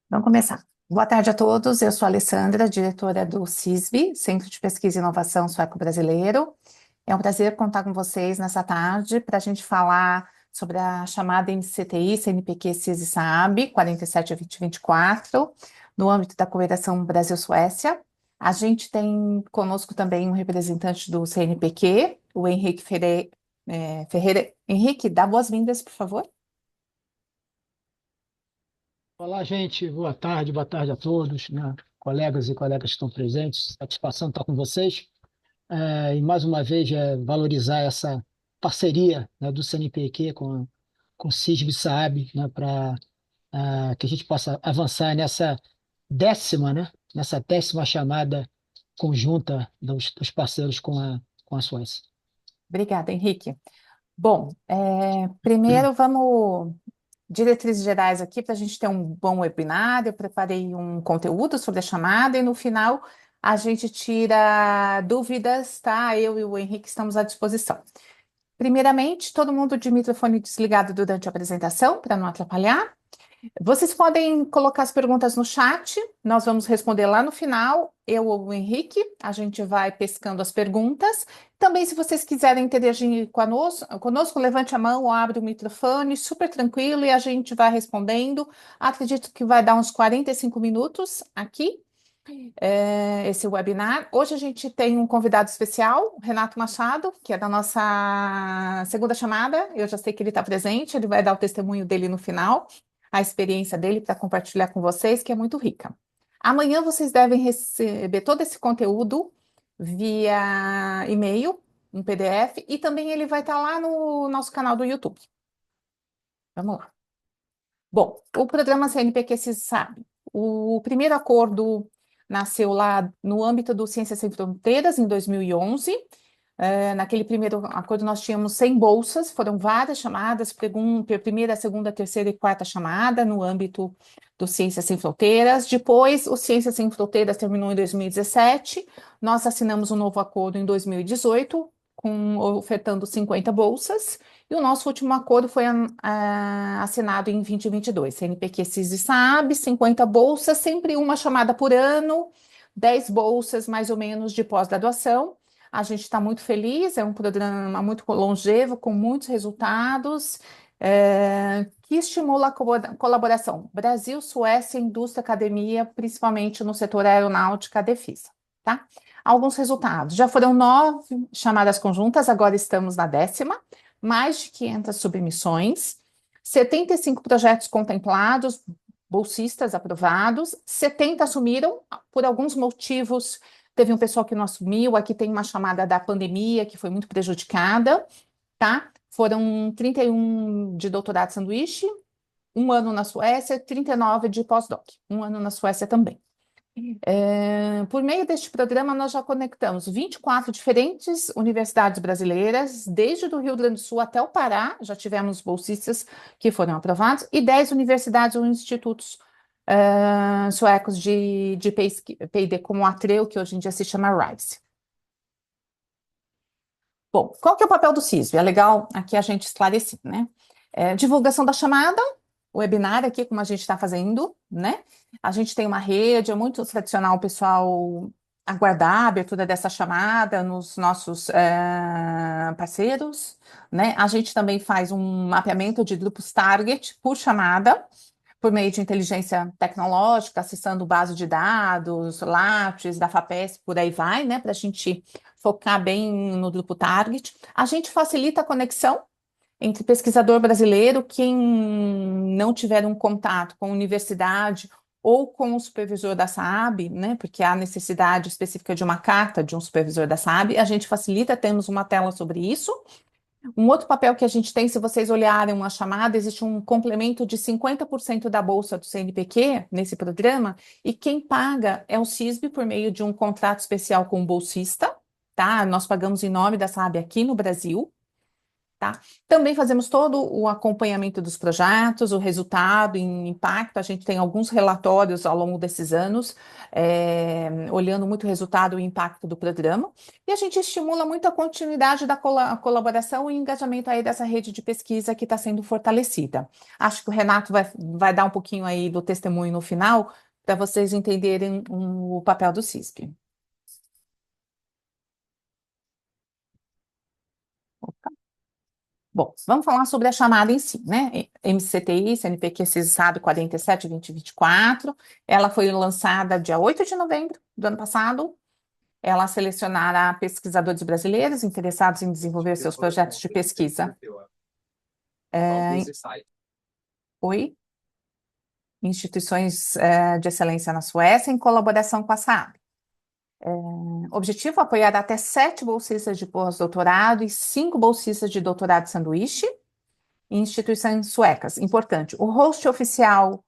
Vamos começar. Boa tarde a todos, eu sou a Alessandra, diretora do CISB, Centro de Pesquisa e Inovação Sueco-Brasileiro. É um prazer contar com vocês nessa tarde para a gente falar sobre a chamada MCTI, CNPq, CIS e SAAB 47-2024, no âmbito da cooperação Brasil-Suécia. A gente tem conosco também um representante do CNPq, o Henrique Ferreira. Henrique, dá boas-vindas, por favor. Olá, gente. Boa tarde a todos, né? Colegas e colegas que estão presentes. Satisfação estar com vocês. E mais uma vez valorizar essa parceria, né, do CNPq com o CISB e SAAB, né, para que a gente possa avançar nessa décima chamada conjunta dos parceiros com a Suécia. Obrigada, Henrique. Bom, primeiro vamos diretrizes gerais aqui para a gente ter um bom webinar. Eu preparei um conteúdo sobre a chamada e no final a gente tira dúvidas, tá? Eu e o Henrique estamos à disposição. Primeiramente, todo mundo de microfone desligado durante a apresentação, para não atrapalhar. Vocês podem colocar as perguntas no chat, nós vamos responder lá no final, eu ou o Henrique, a gente vai pescando as perguntas. Também, se vocês quiserem interagir conosco, levante a mão ou abre o microfone, super tranquilo, e a gente vai respondendo. Acredito que vai dar uns 45 minutos aqui, esse webinar. Hoje a gente tem um convidado especial, o Renato Machado, que é da nossa segunda chamada. Eu já sei que ele está presente, ele vai dar o testemunho dele no final, a experiência dele para compartilhar com vocês, que é muito rica. Amanhã vocês devem receber todo esse conteúdo via e-mail, um PDF, e também ele vai estar lá no nosso canal do YouTube. Vamos lá. Bom, o programa CNPq se sabe. O primeiro acordo nasceu lá no âmbito do Ciências Sem Fronteiras, em 2011. Naquele primeiro acordo, nós tínhamos 100 bolsas, foram várias chamadas, primeira, segunda, terceira e quarta chamada, no âmbito do Ciências Sem Fronteiras. Depois, o Ciências Sem Fronteiras terminou em 2017, nós assinamos um novo acordo em 2018, ofertando 50 bolsas, e o nosso último acordo foi assinado em 2022. CNPq, CIS e SAAB, 50 bolsas, sempre uma chamada por ano, 10 bolsas mais ou menos de pós-graduação. A gente está muito feliz, é um programa muito longevo, com muitos resultados, que estimula a colaboração Brasil, Suécia, indústria, academia, principalmente no setor aeronáutica, defesa, tá? Alguns resultados. Já foram 9 chamadas conjuntas, agora estamos na 10ª, mais de 500 submissões, 75 projetos contemplados, bolsistas aprovados, 70 assumiram, por alguns motivos. Teve um pessoal que não assumiu, aqui tem uma chamada da pandemia, que foi muito prejudicada, tá? Foram 31 de doutorado sanduíche, um ano na Suécia, 39 de pós-doc, um ano na Suécia também. Por meio deste programa, nós já conectamos 24 diferentes universidades brasileiras, desde o Rio Grande do Sul até o Pará, já tivemos bolsistas que foram aprovados, e 10 universidades ou institutos suecos de P&D, como o Atreu, que hoje em dia se chama RISE. Bom, qual que é o papel do CISV? É legal aqui a gente esclarecer, né? Divulgação da chamada, o webinar aqui, como a gente está fazendo, né? A gente tem uma rede, é muito tradicional o pessoal aguardar a abertura dessa chamada nos nossos parceiros, né? A gente também faz um mapeamento de grupos target por chamada, por meio de inteligência tecnológica, acessando base de dados, Lattes, da FAPESP, por aí vai, né? Para a gente focar bem no grupo target. A gente facilita a conexão entre pesquisador brasileiro, quem não tiver um contato com a universidade ou com o supervisor da SAAB, né, porque há necessidade específica de uma carta de um supervisor da SAAB, a gente facilita, temos uma tela sobre isso. Um outro papel que a gente tem, se vocês olharem uma chamada, existe um complemento de 50% da bolsa do CNPq nesse programa, e quem paga é o CISB por meio de um contrato especial com o bolsista, tá? Nós pagamos em nome da SAAB aqui no Brasil. tá? Também fazemos todo o acompanhamento dos projetos, o resultado em impacto. A gente tem alguns relatórios ao longo desses anos, olhando muito o resultado e o impacto do programa. E a gente estimula muito a continuidade da colaboração e engajamento aí dessa rede de pesquisa que está sendo fortalecida. Acho que o Renato vai dar um pouquinho aí do testemunho no final, para vocês entenderem o papel do CISP. Bom, vamos falar sobre a chamada em si, né? MCTI, CNPq CISAB 47-2024. Ela foi lançada dia 8 de novembro do ano passado. Ela selecionará pesquisadores brasileiros interessados em desenvolver seus projetos de pesquisa. Oi? Instituições de excelência na Suécia, em colaboração com a SAAB. Objetivo: apoiar até 7 bolsistas de pós-doutorado e 5 bolsistas de doutorado de sanduíche em instituições suecas. Importante, o host oficial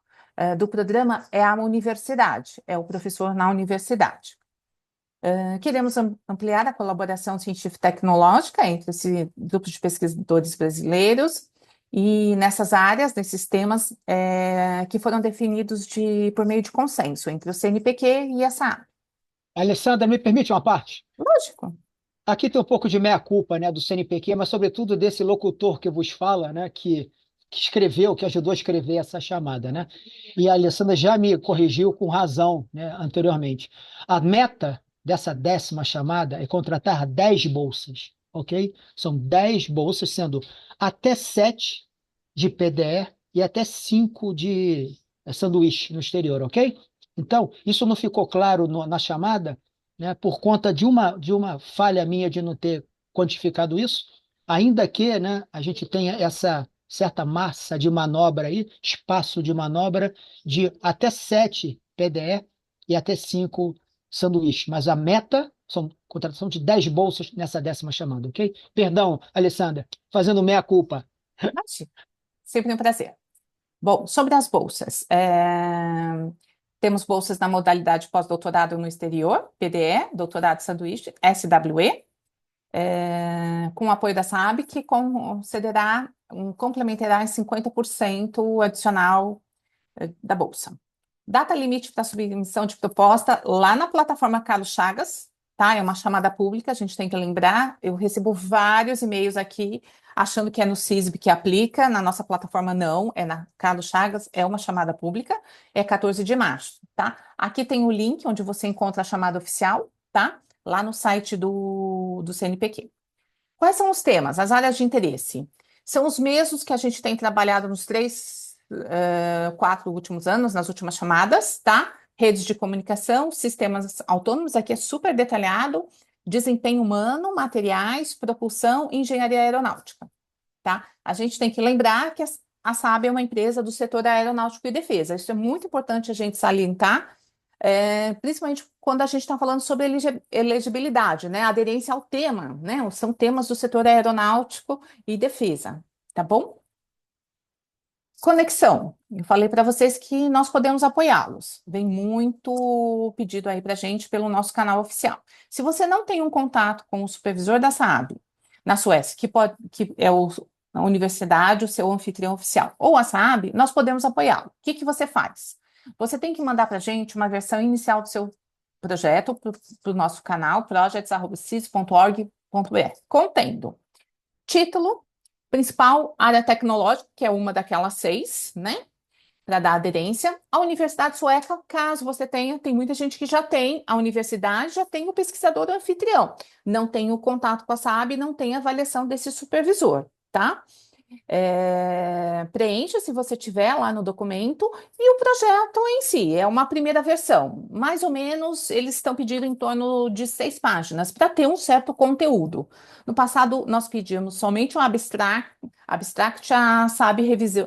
do programa é a universidade, é o professor na universidade. Queremos ampliar a colaboração científico-tecnológica entre esse grupo de pesquisadores brasileiros e nessas áreas, nesses temas que foram definidos por meio de consenso entre o CNPq e a SAAB. Alessandra, me permite uma parte? Lógico. Aqui tem um pouco de meia-culpa, né, do CNPq, mas sobretudo desse locutor que vos fala, né, que escreveu, que ajudou a escrever essa chamada, né? E a Alessandra já me corrigiu com razão, né, anteriormente. A meta dessa 10ª chamada é contratar 10 bolsas, ok? São 10 bolsas, sendo até 7 de PDE e até 5 de sanduíche no exterior, ok? Então, isso não ficou claro na chamada, né, por conta de uma falha minha de não ter quantificado isso, ainda que, né, a gente tenha essa certa massa de manobra aí, espaço de manobra de até 7 PDE e até 5 sanduíches. Mas a meta são contratação de 10 bolsas nessa 10ª chamada, ok? Perdão, Alessandra, fazendo meia-culpa. Imagina. Sempre um prazer. Bom, sobre as bolsas, temos bolsas na modalidade pós-doutorado no exterior, PDE, doutorado de sanduíche, SWE, com o apoio da SAAB, que concederá, complementará em 50% adicional da bolsa. Data limite para submissão de proposta lá na plataforma Carlos Chagas, tá? É uma chamada pública, a gente tem que lembrar. Eu recebo vários e-mails aqui achando que é no CISB que aplica, na nossa plataforma não, é na Carlos Chagas, é uma chamada pública, é 14 de março, tá? Aqui tem o link onde você encontra a chamada oficial, tá? Lá no site do CNPq. Quais são os temas, as áreas de interesse? São os mesmos que a gente tem trabalhado nos 4 últimos anos, nas últimas chamadas, tá? Redes de comunicação, sistemas autônomos, aqui é super detalhado, desempenho humano, materiais, propulsão e engenharia aeronáutica, tá? A gente tem que lembrar que a SAAB é uma empresa do setor aeronáutico e defesa, isso é muito importante a gente salientar, principalmente quando a gente está falando sobre elegibilidade, né? Aderência ao tema, né? São temas do setor aeronáutico e defesa, tá bom? Conexão. Eu falei para vocês que nós podemos apoiá-los. Vem muito pedido aí para a gente pelo nosso canal oficial. Se você não tem um contato com o supervisor da SAAB na Suécia, que é a universidade, o seu anfitrião oficial, ou a SAAB, nós podemos apoiá-lo. O que você faz? Você tem que mandar para a gente uma versão inicial do seu projeto para o nosso canal, projects.cis.org.br, contendo título, principal área tecnológica, que é uma daquelas 6, né? Para dar aderência. A universidade sueca, caso você tenha, tem muita gente que já tem, a universidade já tem o pesquisador anfitrião. Não tem o contato com a SAAB, não tem a avaliação desse supervisor, tá? Preencha se você tiver lá no documento e o projeto em si é uma primeira versão, mais ou menos eles estão pedindo em torno de 6 páginas para ter um certo conteúdo. No passado nós pedimos somente um abstract a SAB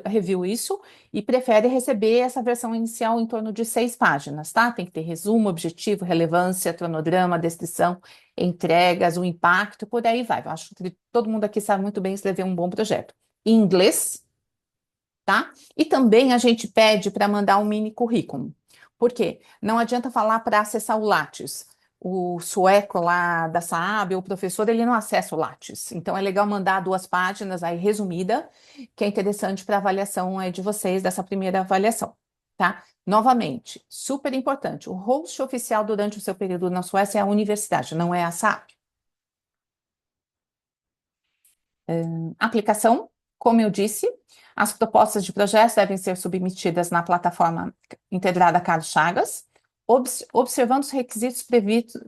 reviu isso e prefere receber essa versão inicial em torno de 6 páginas, tá? Tem que ter resumo, objetivo, relevância, cronograma, descrição, entregas, o impacto, por aí vai. Eu acho que todo mundo aqui sabe muito bem escrever um bom projeto em inglês, tá? E também a gente pede para mandar um mini currículo. Por quê? Não adianta falar para acessar o Lattes. o sueco lá da Saab, o professor, ele não acessa o Lattes. Então, é legal mandar 2 páginas aí resumida, que é interessante para a avaliação aí de vocês, dessa primeira avaliação, tá? Novamente, super importante, o host oficial durante o seu período na Suécia é a universidade, não é a Saab. Aplicação, como eu disse, as propostas de projetos devem ser submetidas na plataforma integrada Carlos Chagas, observando os requisitos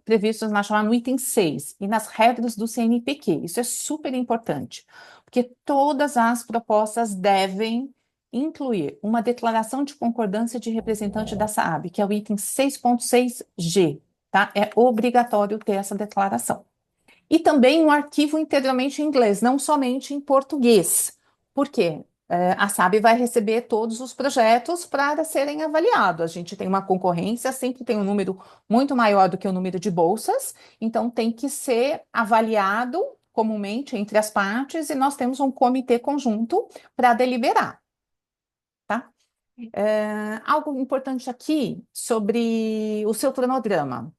previstos na chamada no item 6 e nas regras do CNPq. Isso é super importante, porque todas as propostas devem incluir uma declaração de concordância de representante da SAAB, que é o item 6.6g, tá? É obrigatório ter essa declaração. E também um arquivo integralmente em inglês, não somente em português. Por quê? A SAB vai receber todos os projetos para serem avaliados. A gente tem uma concorrência, sempre tem um número muito maior do que o número de bolsas, então tem que ser avaliado comumente entre as partes e nós temos um comitê conjunto para deliberar, tá? Algo importante aqui sobre o seu cronograma.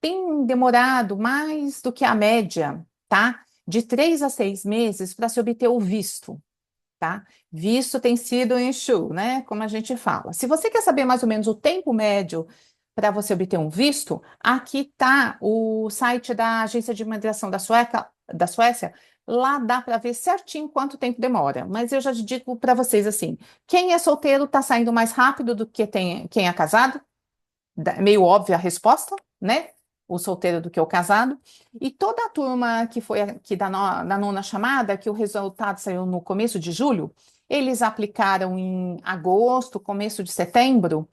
Tem demorado mais do que a média, tá? De 3 a 6 meses para se obter o visto, tá? Visto tem sido um issue, né? Como a gente fala. Se você quer saber mais ou menos o tempo médio para você obter um visto, aqui está o site da Agência de Imigração da Suécia. Lá dá para ver certinho quanto tempo demora. Mas eu já digo para vocês assim: quem é solteiro está saindo mais rápido do que quem é casado. Meio óbvia a resposta, né? O solteiro do que o casado. E toda a turma que foi aqui da nona chamada, que o resultado saiu no começo de julho, eles aplicaram em agosto, começo de setembro,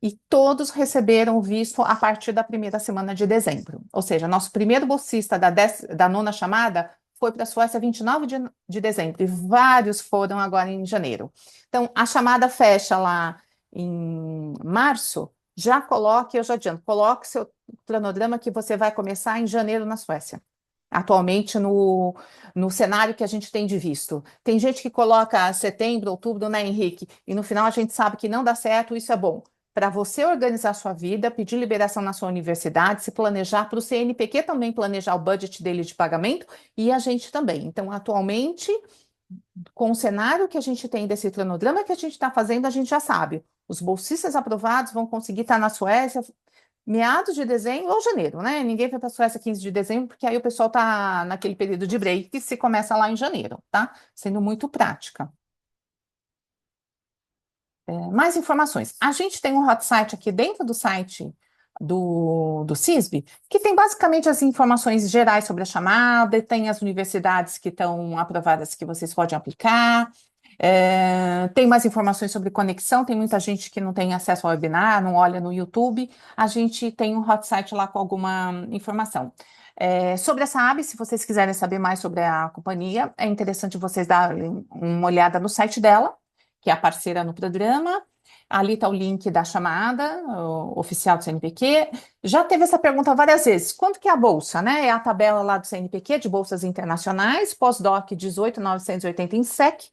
e todos receberam o visto a partir da primeira semana de dezembro. Ou seja, nosso primeiro bolsista da nona chamada foi para a Suécia 29 de dezembro, e vários foram agora em janeiro. Então, a chamada fecha lá em março. Já coloque, eu já adianto, coloque seu cronograma que você vai começar em janeiro na Suécia. Atualmente, no cenário que a gente tem de visto. Tem gente que coloca setembro, outubro, né, Henrique? E no final a gente sabe que não dá certo, isso é bom. Para você organizar sua vida, pedir liberação na sua universidade, se planejar para o CNPq também planejar o budget dele de pagamento e a gente também. Então, atualmente, com o cenário que a gente tem desse cronograma que a gente está fazendo, a gente já sabe. Os bolsistas aprovados vão conseguir estar na Suécia meados de dezembro ou janeiro, né? Ninguém vai para a Suécia 15 de dezembro, porque aí o pessoal está naquele período de break que se começa lá em janeiro, tá? Sendo muito prática. Mais informações. A gente tem um hot site aqui dentro do site do CISB, que tem basicamente as informações gerais sobre a chamada, e tem as universidades que estão aprovadas que vocês podem aplicar. Tem mais informações sobre conexão, tem muita gente que não tem acesso ao webinar, não olha no YouTube. A gente tem um hot site lá com alguma informação. Sobre a SAAB, se vocês quiserem saber mais sobre a companhia, é interessante vocês darem uma olhada no site dela, que é a parceira no programa. Ali está o link da chamada oficial do CNPq. Já teve essa pergunta várias vezes. Quanto que é a bolsa, né? É a tabela lá do CNPq de bolsas internacionais, pós-doc 18.980 em SEC,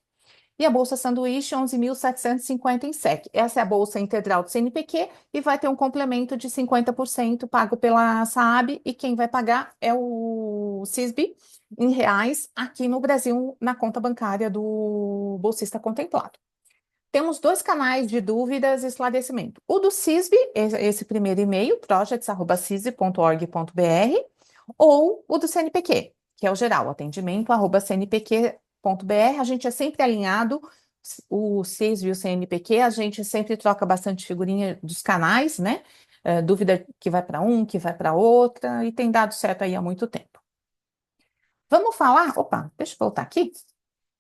e a bolsa sanduíche 11.750 em SEC. Essa é a bolsa integral do CNPq e vai ter um complemento de 50% pago pela SAAB, e quem vai pagar é o CISB em reais aqui no Brasil, na conta bancária do bolsista contemplado. Temos 2 canais de dúvidas e esclarecimento. O do CISB, esse primeiro e-mail, projects@cisb.org.br, ou o do CNPq, que é o geral, atendimento@cnpq.br. A gente é sempre alinhado, o CISB e o CNPq, a gente sempre troca bastante figurinha dos canais, né? Dúvida que vai para um, que vai para outra, e tem dado certo aí há muito tempo. Vamos falar, opa, deixa eu voltar aqui,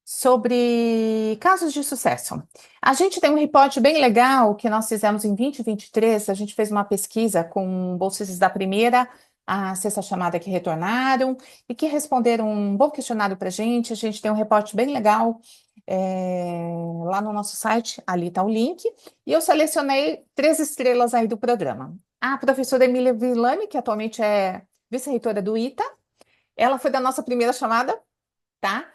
sobre casos de sucesso. A gente tem um reporte bem legal que nós fizemos em 2023. A gente fez uma pesquisa com bolsistas da primeira à sexta chamada que retornaram e que responderam um bom questionário para a gente. A gente tem um reporte bem legal lá no nosso site, ali está o link. E eu selecionei 3 estrelas aí do programa. A professora Emília Villani, que atualmente é vice-reitora do ITA, ela foi da nossa primeira chamada, tá?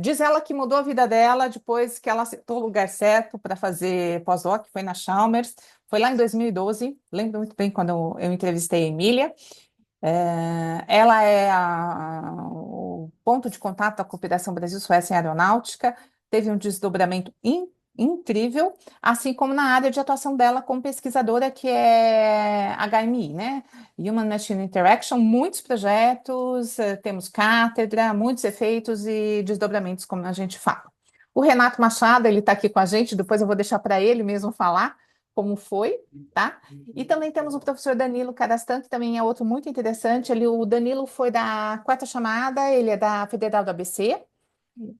Diz ela que mudou a vida dela depois que ela acertou o lugar certo para fazer pós-doc, foi na Chalmers, foi lá em 2012. Lembro muito bem quando eu entrevistei a Emília. Ela é o ponto de contato da Cooperação Brasil-Suécia em Aeronáutica, teve um desdobramento incrível, assim como na área de atuação dela como pesquisadora, que é HMI, né? Human Machine Interaction, muitos projetos, temos cátedra, muitos efeitos e desdobramentos, como a gente fala. O Renato Machado, ele está aqui com a gente, depois eu vou deixar para ele mesmo falar como foi, tá? E também temos o professor Danilo Cadastan, que também é outro muito interessante. O Danilo foi da quarta chamada, ele é da Federal do ABC.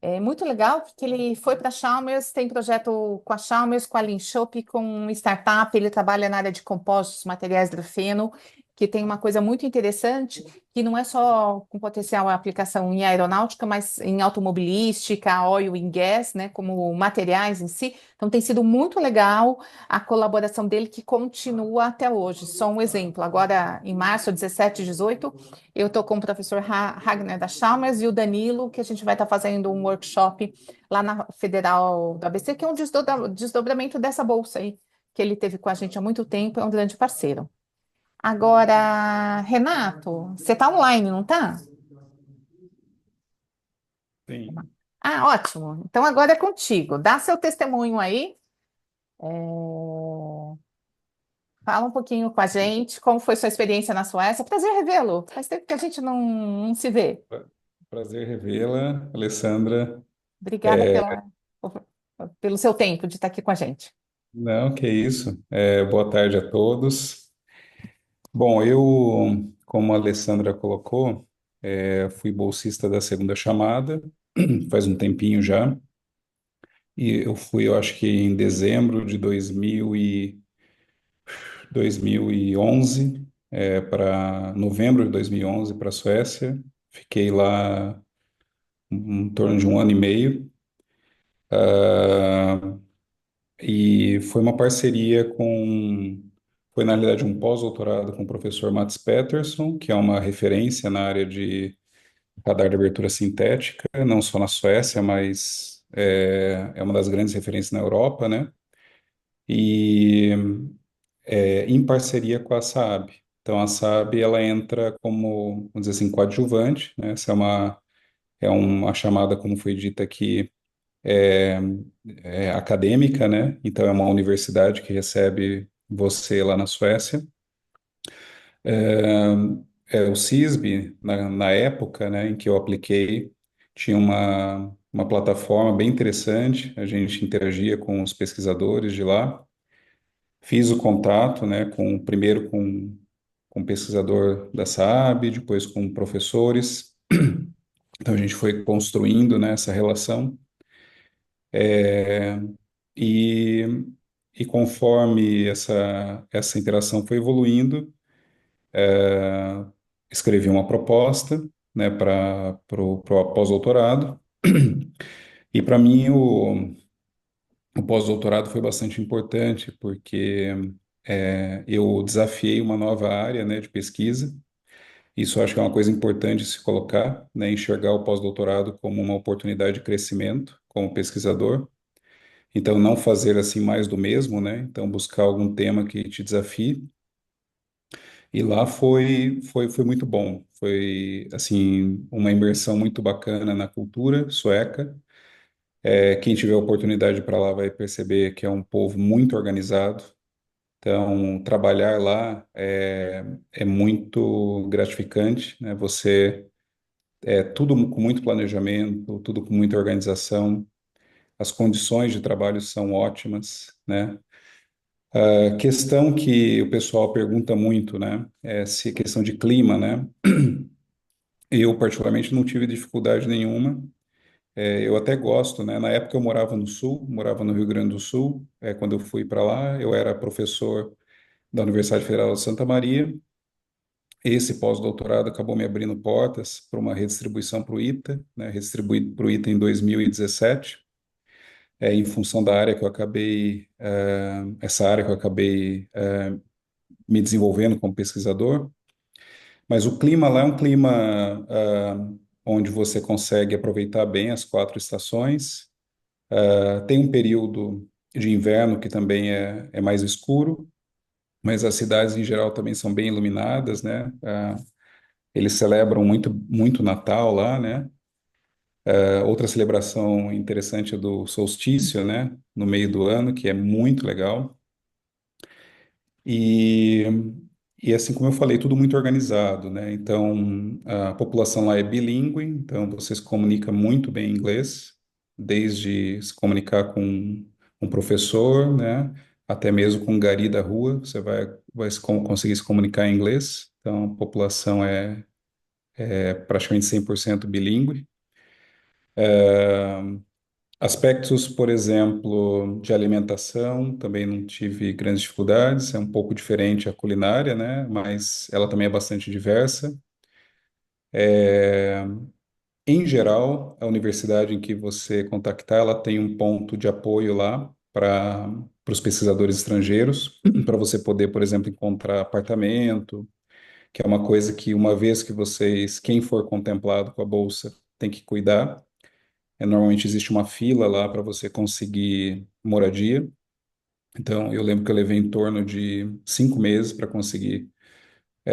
É muito legal porque ele foi para a Chalmers, tem projeto com a Chalmers, com a Linshop, com uma startup. Ele trabalha na área de compostos, materiais grafeno, que tem uma coisa muito interessante, que não é só com potencial aplicação em aeronáutica, mas em automobilística, oil and gas, né, como materiais em si. Então tem sido muito legal a colaboração dele, que continua até hoje. Só um exemplo, agora em março, 17 e 18, eu estou com o professor Ragnar da Chalmers e o Danilo, que a gente vai estar fazendo um workshop lá na Federal do ABC, que é um desdobramento dessa bolsa aí, que ele teve com a gente há muito tempo, é um grande parceiro. Agora, Renato, você está online, não está? Sim. Ah, ótimo. Então agora é contigo. Dá seu testemunho aí. É, Fala um pouquinho com a gente, como foi sua experiência na Suécia. Prazer revê-lo. Faz tempo que a gente não se vê. Prazer revê-la, Alessandra. Obrigada pelo seu tempo de estar aqui com a gente. Não, que isso. Boa tarde a todos. Bom, eu, como a Alessandra colocou, fui bolsista da segunda chamada, faz um tempinho já, e eu fui, eu acho que em dezembro de 2011, para novembro de 2011, para a Suécia. Fiquei lá em torno de um ano e meio. Ah, E foi uma parceria foi na realidade um pós-doutorado com o professor Mats Pettersson, que é uma referência na área de radar de abertura sintética, não só na Suécia, mas é uma das grandes referências na Europa, né? E em parceria com a Saab. Então a Saab ela entra como, vamos dizer assim, coadjuvante, né? Essa é uma chamada, como foi dita aqui, é, acadêmica, né? Então é uma universidade que recebe você lá na Suécia. O CISB, na época, né, em que eu apliquei, tinha uma plataforma bem interessante, a gente interagia com os pesquisadores de lá. Fiz o contato, né, primeiro com o pesquisador da SAAB, depois com professores. Então a gente foi construindo, né, essa relação. É, E, e conforme essa interação foi evoluindo, escrevi uma proposta, né, para o pós-doutorado. E para mim o pós-doutorado foi bastante importante, porque eu desafiei uma nova área, né, de pesquisa. Isso eu acho que é uma coisa importante se colocar, né, enxergar o pós-doutorado como uma oportunidade de crescimento como pesquisador. Então, não fazer assim mais do mesmo, né? Então, buscar algum tema que te desafie. E lá foi muito bom. Foi, assim, uma imersão muito bacana na cultura sueca. Quem tiver oportunidade para lá vai perceber que é um povo muito organizado. Então, trabalhar lá é muito gratificante, né? Tudo com muito planejamento, tudo com muita organização. As condições de trabalho são ótimas, né? A questão que o pessoal pergunta muito, né, é se questão de clima, né? Eu, particularmente, não tive dificuldade nenhuma. Eu até gosto, né? Na época eu morava no Sul, morava no Rio Grande do Sul. Quando eu fui para lá, eu era professor da Universidade Federal de Santa Maria. Esse pós-doutorado acabou me abrindo portas para uma redistribuição para o ITA, né? Redistribuído para o ITA em 2017, em função da área que eu acabei, essa área que eu acabei me desenvolvendo como pesquisador. Mas o clima lá é um clima onde você consegue aproveitar bem as 4 estações. Tem um período de inverno que também é mais escuro, mas as cidades em geral também são bem iluminadas, né? Eles celebram muito, muito Natal lá, né? Outra celebração interessante é do solstício, né? No meio do ano, que é muito legal. E, e assim como eu falei, tudo muito organizado, né? Então, a população lá é bilíngue, então você se comunica muito bem em inglês, desde se comunicar com um professor, né? Até mesmo com um gari da rua, você vai conseguir se comunicar em inglês. Então, a população é praticamente 100% bilíngue. Aspectos, por exemplo, de alimentação, também não tive grandes dificuldades. É um pouco diferente a culinária, né? Mas ela também é bastante diversa. Em geral, a universidade em que você contactar, ela tem um ponto de apoio lá para os pesquisadores estrangeiros, para você poder, por exemplo, encontrar apartamento, que é uma coisa que uma vez que quem for contemplado com a bolsa, tem que cuidar. Normalmente existe uma fila lá para você conseguir moradia. Então, eu lembro que eu levei em torno de 5 meses para conseguir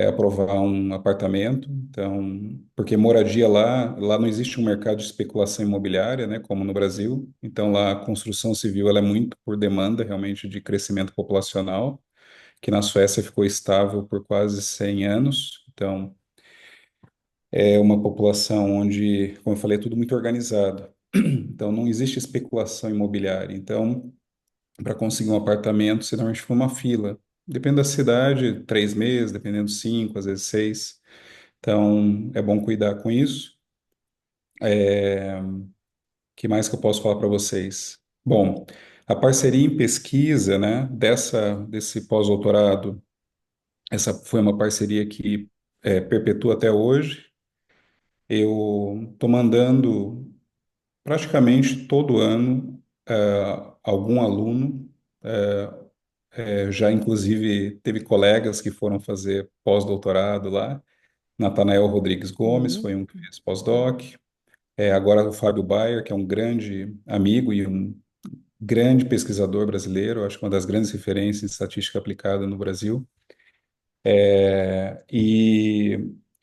aprovar um apartamento. Então, porque moradia lá não existe um mercado de especulação imobiliária, né, como no Brasil. Então, lá a construção civil ela é muito por demanda realmente de crescimento populacional, que na Suécia ficou estável por quase 100 anos. Então, é uma população onde, como eu falei, é tudo muito organizado. Então, não existe especulação imobiliária. Então, para conseguir um apartamento, você normalmente fica uma fila. Depende da cidade, 3 meses, dependendo 5, às vezes 6. Então, é bom cuidar com isso. Que mais que eu posso falar para vocês? Bom, a parceria em pesquisa, né, desse pós-doutorado, essa foi uma parceria que perpetua até hoje. Eu estou mandando praticamente todo ano algum aluno. Já, inclusive, teve colegas que foram fazer pós-doutorado lá. Natanael Rodrigues Gomes Uhum. foi um que fez pós-doc. Agora o Fábio Bayer, que é um grande amigo e um grande pesquisador brasileiro, acho que uma das grandes referências em estatística aplicada no Brasil. E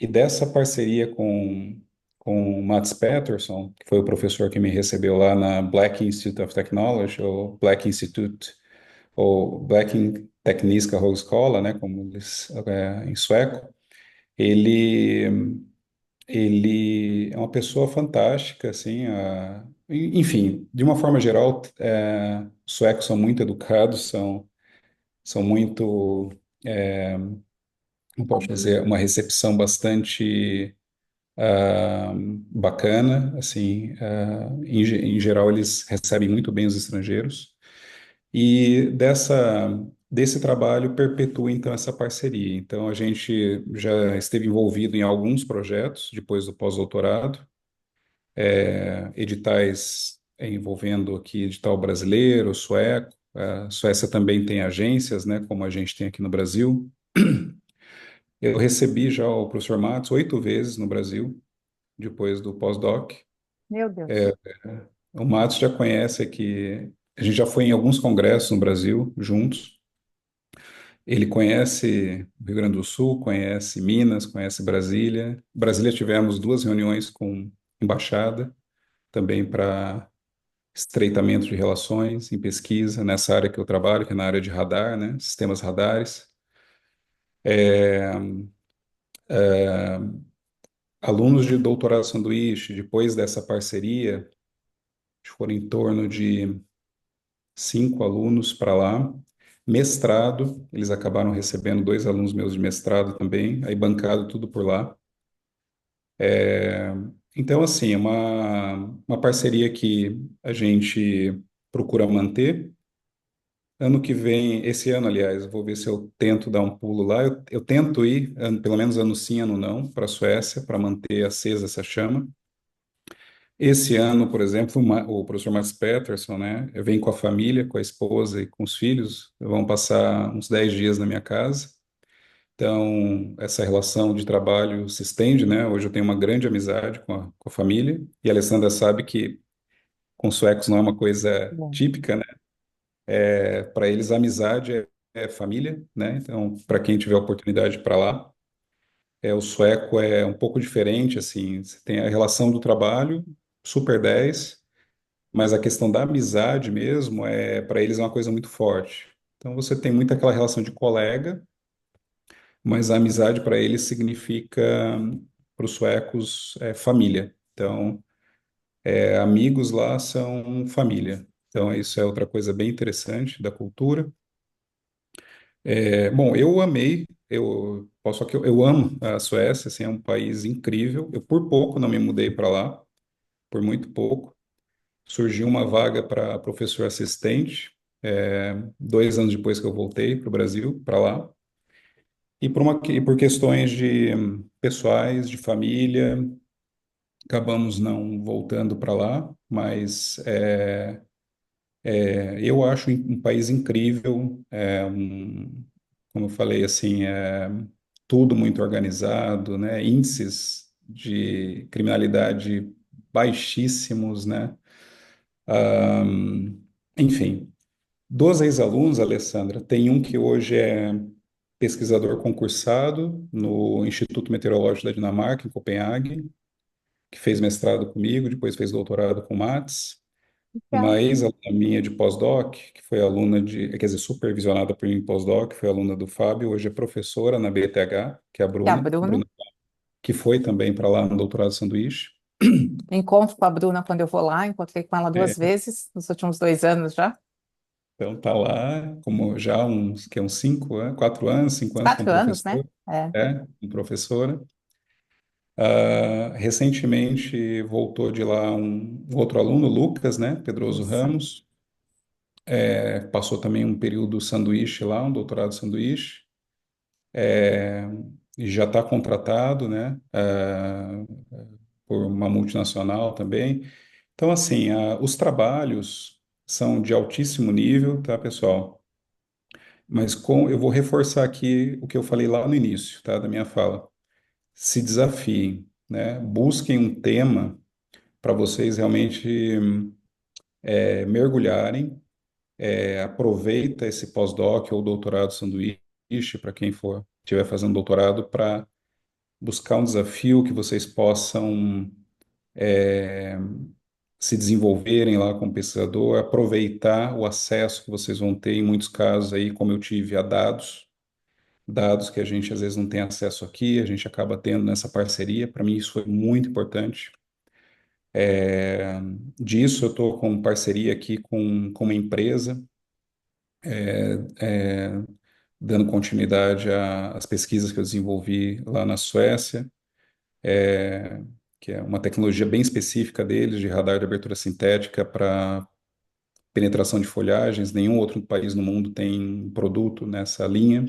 dessa parceria com o Mats Pettersson, que foi o professor que me recebeu lá na Black Institute of Technology, ou Black Institute, ou Black Tekniska Högskola, né, como eles, em sueco, ele, ele é uma pessoa fantástica, assim, enfim, de uma forma geral, os suecos são muito educados, são muito, como posso dizer, uma recepção bastante ah, bacana, assim, em geral eles recebem muito bem os estrangeiros. E desse trabalho perpetua então essa parceria. Então a gente já esteve envolvido em alguns projetos depois do pós-doutorado, editais envolvendo aqui edital brasileiro, sueco. A Suécia também tem agências, né, como a gente tem aqui no Brasil. Eu recebi já o professor Matos 8 vezes no Brasil, depois do pós-doc. Meu Deus. O Matos já conhece aqui, a gente já foi em alguns congressos no Brasil juntos. Ele conhece o Rio Grande do Sul, conhece Minas, conhece Brasília. Brasília tivemos 2 reuniões com embaixada, também para estreitamento de relações em pesquisa, nessa área que eu trabalho, que é na área de radar, né, sistemas radares. Alunos de doutorado sanduíche, depois dessa parceria, foram em torno de 5 alunos para lá. Mestrado, eles acabaram recebendo 2 alunos meus de mestrado também, aí bancado tudo por lá. Então, assim, é uma parceria que a gente procura manter. Ano que vem, esse ano, aliás, eu vou ver se eu tento dar um pulo lá. Eu tento ir, pelo menos ano sim, ano não, para a Suécia, para manter acesa essa chama. Esse ano, por exemplo, o professor Max Peterson, né, vem com a família, com a esposa e com os filhos, vão passar uns 10 dias na minha casa. Então, essa relação de trabalho se estende, né? Hoje eu tenho uma grande amizade com a família, e a Alessandra sabe que com suecos não é uma coisa Bom. típica, né? Para eles, a amizade é família, né? Então, para quem tiver oportunidade para lá, o sueco é um pouco diferente, assim. Você tem a relação do trabalho, super 10, mas a questão da amizade mesmo, para eles é uma coisa muito forte. Então, você tem muito aquela relação de colega, mas a amizade para eles significa, para os suecos, família. Então, amigos lá são família. Então, isso é outra coisa bem interessante da cultura. Bom, eu amei, eu posso que eu amo a Suécia, assim, é um país incrível. Eu por pouco não me mudei para lá, por muito pouco. Surgiu uma vaga para professor assistente, 2 anos depois que eu voltei para o Brasil, para lá. E por questões de pessoais, de família, acabamos não voltando para lá, mas eu acho um país incrível, como eu falei, assim, tudo muito organizado, né? Índices de criminalidade baixíssimos, né? Enfim, dos ex-alunos, Alessandra, tem um que hoje é pesquisador concursado no Instituto Meteorológico da Dinamarca, em Copenhague, que fez mestrado comigo, depois fez doutorado com Mates. Legal. Uma ex-aluna minha de pós-doc, que foi aluna quer dizer, supervisionada por mim em pós-doc, foi aluna do Fábio, hoje é professora na BTH, que é a E a Bruna, Bruna? que foi também para lá no doutorado sanduíche. Encontro com a Bruna quando eu vou lá, encontrei com ela duas É, vezes nos últimos 2 anos já. então tá lá, como já uns 4 anos, 5 anos como 4 anos, né? professor, É, como professora. Recentemente voltou de lá um outro aluno, Lucas, né, Pedroso isso. Ramos, passou também um período sanduíche lá, um doutorado sanduíche. E já está contratado, né, por uma multinacional também. Então, assim, os trabalhos são de altíssimo nível, tá, pessoal? Mas eu vou reforçar aqui o que eu falei lá no início, tá, da minha fala. Se desafiem, né? Busquem um tema para vocês realmente mergulharem. Aproveita esse pós-doc ou doutorado sanduíche para quem for estiver fazendo doutorado para buscar um desafio que vocês possam se desenvolverem lá como pesquisador, aproveitar o acesso que vocês vão ter, em muitos casos aí, como eu tive, a dados que a gente às vezes não tem acesso aqui, a gente acaba tendo nessa parceria. Para mim isso foi muito importante. Disso eu estou com parceria aqui com uma empresa, dando continuidade às pesquisas que eu desenvolvi lá na Suécia, que é uma tecnologia bem específica deles, de radar de abertura sintética para penetração de folhagens. Nenhum outro país no mundo tem produto nessa linha.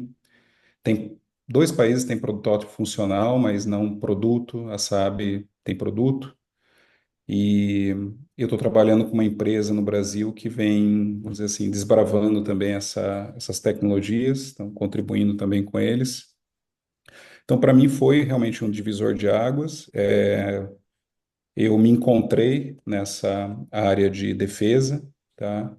Tem 2 países que têm protótipo funcional, mas não produto. A Saab tem produto. E eu estou trabalhando com uma empresa no Brasil que vem, vamos dizer assim, desbravando também essas tecnologias, estão contribuindo também com eles. Então, para mim, foi realmente um divisor de águas. Eu me encontrei nessa área de defesa, tá?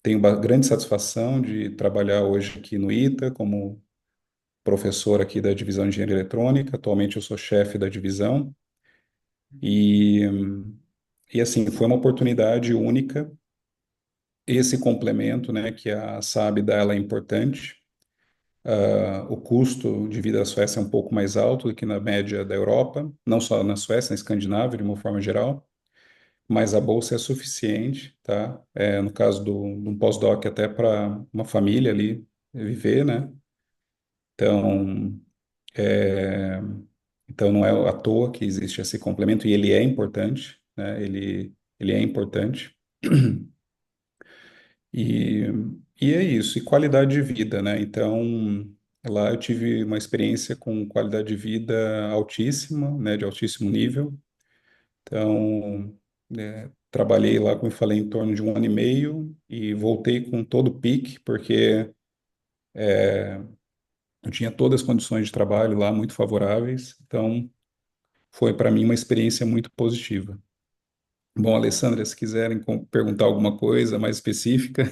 Tenho grande satisfação de trabalhar hoje aqui no ITA como professor aqui da divisão de engenharia eletrônica. Atualmente eu sou chefe da divisão e, e assim, foi uma oportunidade única. Esse complemento, né, que a SAB dá, ela é importante. O custo de vida da Suécia é um pouco mais alto do que na média da Europa, não só na Suécia, na Escandinávia, de uma forma geral, mas a bolsa é suficiente, tá? No caso de um pós-doc, até para uma família ali viver, né? Então, é, então não é à toa que existe esse complemento, e ele é importante, né? Ele é importante. E, e é isso, e qualidade de vida, né? Então, lá eu tive uma experiência com qualidade de vida altíssima, né? De altíssimo nível. Então, trabalhei lá, como eu falei, em torno de 1 ano e meio e voltei com todo o pique, porque Eu tinha todas as condições de trabalho lá muito favoráveis, então foi para mim uma experiência muito positiva. Bom, Alessandra, se quiserem perguntar alguma coisa mais específica.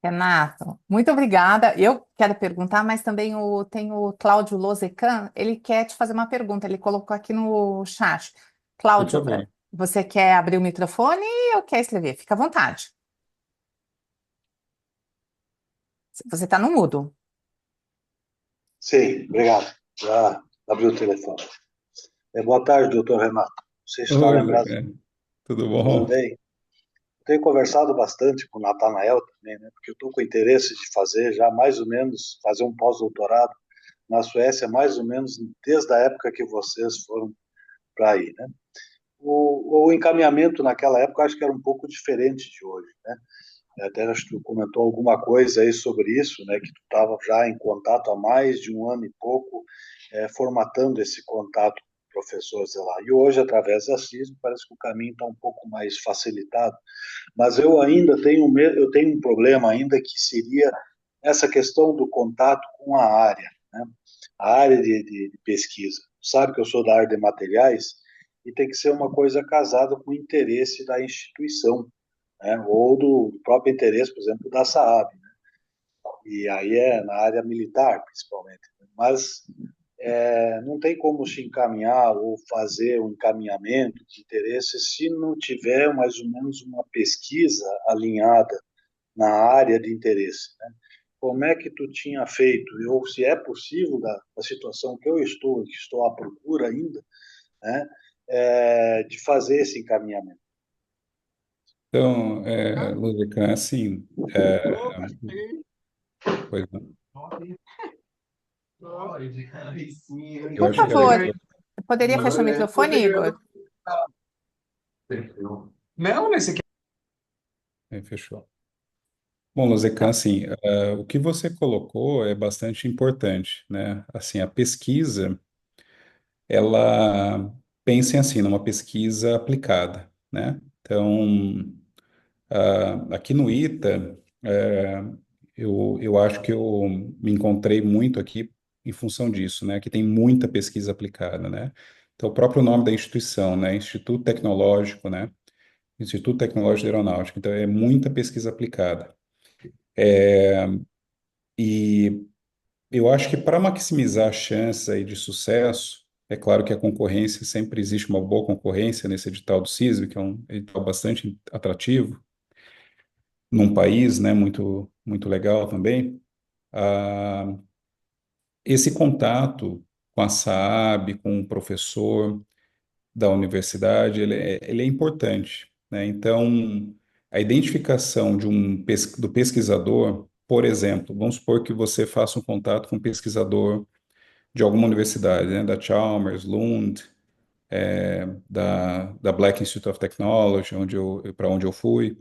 Renato, muito obrigada. Eu quero perguntar, mas também tem o Cláudio Lozecan, ele quer te fazer uma pergunta, ele colocou aqui no chat. Por Cláudio, favor. você quer abrir o microfone ou quer escrever? Fica à vontade. Você está no mudo. Sim, obrigado. Já abriu o telefone. Boa tarde, doutor Renato. Você está Oi, lembrado? Zé. Tudo Tudo bom? bem? Tenho conversado bastante com o Natanael também, né? Porque eu estou com interesse de fazer já mais ou menos, fazer um pós-doutorado na Suécia, mais ou menos desde a época que vocês foram para aí, né? O encaminhamento naquela época acho que era um pouco diferente de hoje, né? Até acho que tu comentou alguma coisa aí sobre isso, né? Que tu estava já em contato há mais de um ano e pouco, formatando esse contato com professores de lá. E hoje, através da CISM, parece que o caminho está um pouco mais facilitado. Mas eu ainda eu tenho um problema ainda que seria essa questão do contato com a área, né? A área de pesquisa. Sabe que eu sou da área de materiais e tem que ser uma coisa casada com o interesse da instituição, né? Ou do próprio interesse, por exemplo, da Saab, né? E aí é na área militar, principalmente. Mas não tem como se encaminhar ou fazer um encaminhamento de interesse se não tiver mais ou menos uma pesquisa alinhada na área de interesse, né? Como é que tu tinha feito, ou se é possível, da situação que que estou à procura ainda, né, de fazer esse encaminhamento? Então, Luzican, assim, pois não. Eu Por acho que é legal. favor, poderia fechar o microfone, Igor? Fechou. Bom, Luzican, assim, o que você colocou é bastante importante, né? Assim, a pesquisa, ela pensem assim, numa pesquisa aplicada, né? Então, aqui no ITA, eu acho que eu me encontrei muito aqui em função disso, né? Que tem muita pesquisa aplicada, né? Então, o próprio nome da instituição, né? Instituto Tecnológico, né? Instituto Tecnológico de Aeronáutica. Então, é muita pesquisa aplicada. E eu acho que para maximizar as chances aí de sucesso, é claro que a concorrência, sempre existe uma boa concorrência nesse edital do CISV, que é um edital bastante atrativo, num país, né, muito legal também. Ah, esse contato com a SAAB, com o professor da universidade, ele é importante, né? Então, a identificação do pesquisador, por exemplo, vamos supor que você faça um contato com um pesquisador de alguma universidade, né, da Chalmers, Lund, da Black Institute of Technology, para onde eu fui,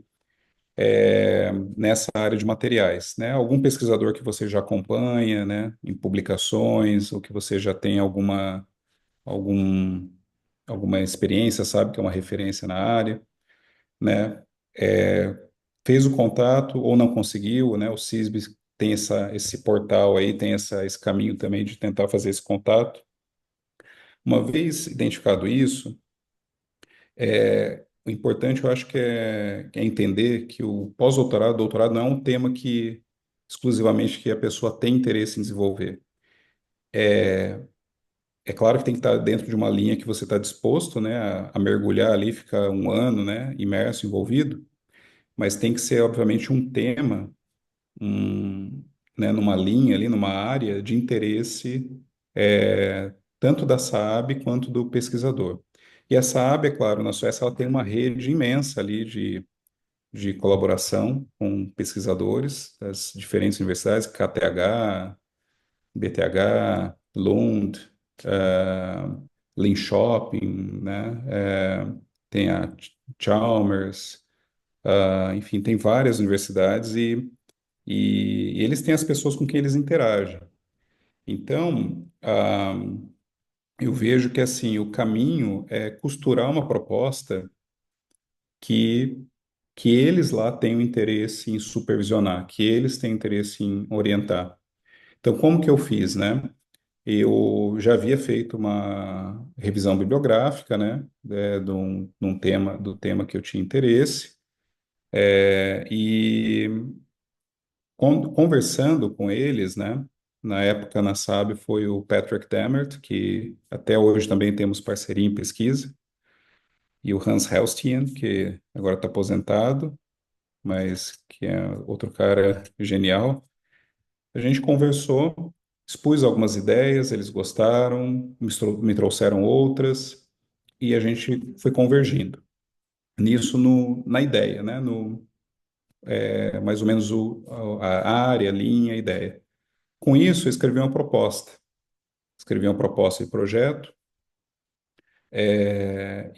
nessa área de materiais, né? Algum pesquisador que você já acompanha, né, em publicações, ou que você já tem algum, alguma experiência, sabe, que é uma referência na área, né? É, fez o contato ou não conseguiu, né? O CISB tem esse portal aí, tem esse caminho também de tentar fazer esse contato. Uma vez identificado isso, o importante eu acho que é entender que o pós-doutorado, doutorado não é um tema que exclusivamente que a pessoa tem interesse em desenvolver. É claro que tem que estar dentro de uma linha que você está disposto, né, a mergulhar ali, ficar um ano, né, imerso, envolvido, mas tem que ser, obviamente, um tema, um, né, numa linha ali, numa área de interesse, tanto da SAAB quanto do pesquisador. E a SAAB, é claro, na Suécia, ela tem uma rede imensa ali de colaboração com pesquisadores das diferentes universidades, KTH, BTH, Lund, Linköping, né? Tem a Chalmers, enfim, tem várias universidades e eles têm as pessoas com quem eles interagem. Então, eu vejo que assim o caminho é costurar uma proposta que eles lá têm o interesse em supervisionar, que eles têm interesse em orientar. Então, como que eu fiz, né? Eu já havia feito uma revisão bibliográfica, né, do tema que eu tinha interesse, e conversando com eles, né, na época na SAB foi o Patrick Dammert, que até hoje também temos parceria em pesquisa, e o Hans Hellstein, que agora está aposentado, mas que é outro cara genial. A gente conversou, expus algumas ideias, eles gostaram, me trouxeram outras, e a gente foi convergindo nisso na ideia, né? Mais ou menos a área, a linha, a ideia. Com isso, eu escrevi uma proposta de projeto,